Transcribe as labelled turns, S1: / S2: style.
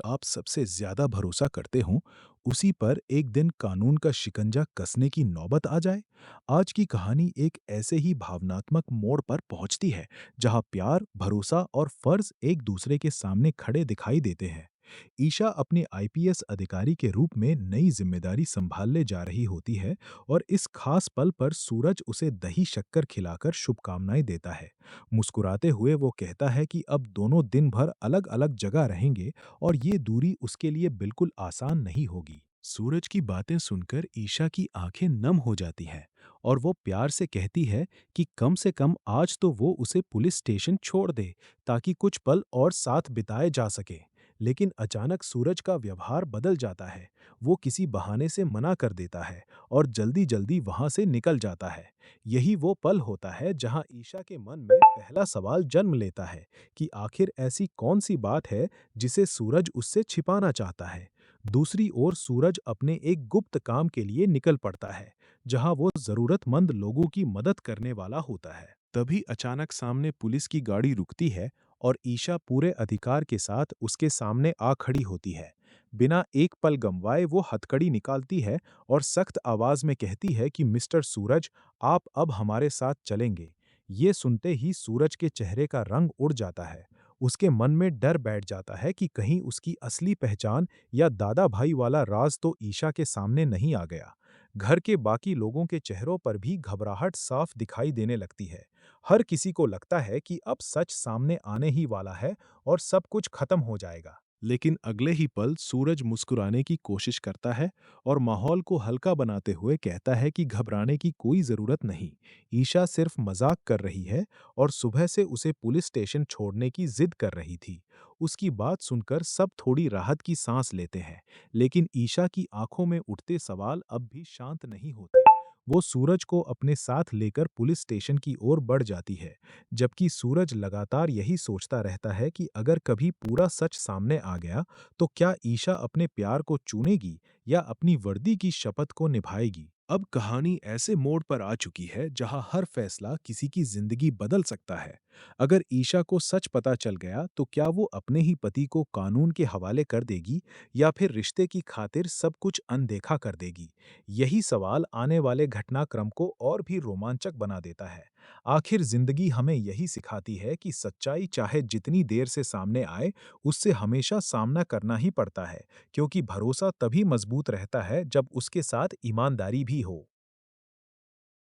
S1: आप सबसे ज्यादा भरोसा करते हो, उसी पर एक दिन कानून का शिकंजा कसने की नौबत आ जाए। आज की कहानी एक ऐसे ही भावनात्मक मोड़ पर पहुंचती है, जहां प्यार, भरोसा और फर्ज एक दूसरे के सामने खड़े दिखाई देते हैं। ईशा अपने आईपीएस अधिकारी के रूप में नई जिम्मेदारी संभालने जा रही होती है, और इस खास पल पर सूरज उसे दही शक्कर खिलाकर शुभकामनाएं देता है। मुस्कुराते हुए वो कहता है कि अब दोनों दिन भर अलग अलग जगह रहेंगे, और ये दूरी उसके लिए बिल्कुल आसान नहीं होगी। सूरज की बातें सुनकर ईशा की आंखें नम हो जाती हैं, और वो प्यार से कहती है कि कम से कम आज तो वो उसे पुलिस स्टेशन छोड़ दे, ताकि कुछ पल और साथ बिताए जा सके। लेकिन अचानक सूरज का व्यवहार बदल जाता है। वो किसी बहाने से मना कर देता है और जल्दी जल्दी वहां से निकल जाता है। यही वो पल होता है जहां ईशा के मन में पहला सवाल जन्म लेता है कि आखिर ऐसी कौन सी बात है जिसे सूरज उससे छिपाना चाहता है। दूसरी ओर सूरज अपने एक गुप्त काम के लिए निकल पड़ता है, जहां वो जरूरतमंद लोगों की मदद करने वाला होता है। तभी अचानक सामने पुलिस की गाड़ी रुकती है, और ईशा पूरे अधिकार के साथ उसके सामने आ खड़ी होती है। बिना एक पल गंवाए वो हथकड़ी निकालती है और सख्त आवाज में कहती है कि मिस्टर सूरज, आप अब हमारे साथ चलेंगे। ये सुनते ही सूरज के चेहरे का रंग उड़ जाता है। उसके मन में डर बैठ जाता है कि कहीं उसकी असली पहचान या दादा भाई वाला राज तो ईशा के सामने नहीं आ गया। घर के बाकी लोगों के चेहरों पर भी घबराहट साफ दिखाई देने लगती है। हर किसी को लगता है कि अब सच सामने आने ही वाला है और सब कुछ खत्म हो जाएगा। लेकिन अगले ही पल सूरज मुस्कुराने की कोशिश करता है और माहौल को हल्का बनाते हुए कहता है कि घबराने की कोई जरूरत नहीं। ईशा सिर्फ मजाक कर रही है और सुबह से उसे पुलिस स्टेशन छोड़ने की जिद कर रही थी। उसकी बात सुनकर सब थोड़ी राहत की सांस लेते हैं, लेकिन ईशा की आंखों में उठते सवाल अब भी शांत नहीं होते। वो सूरज को अपने साथ लेकर पुलिस स्टेशन की ओर बढ़ जाती है, जबकि सूरज लगातार यही सोचता रहता है कि अगर कभी पूरा सच सामने आ गया, तो क्या ईशा अपने प्यार को चुनेगी या अपनी वर्दी की शपथ को निभाएगी। अब कहानी ऐसे मोड़ पर आ चुकी है जहां हर फैसला किसी की जिंदगी बदल सकता है। अगर ईशा को सच पता चल गया, तो क्या वो अपने ही पति को कानून के हवाले कर देगी, या फिर रिश्ते की खातिर सब कुछ अनदेखा कर देगी। यही सवाल आने वाले घटनाक्रम को और भी रोमांचक बना देता है। आखिर जिंदगी हमें यही सिखाती है कि सच्चाई चाहे जितनी देर से सामने आए, उससे हमेशा सामना करना ही पड़ता है, क्योंकि भरोसा तभी मजबूत रहता है जब उसके साथ ईमानदारी भी हो।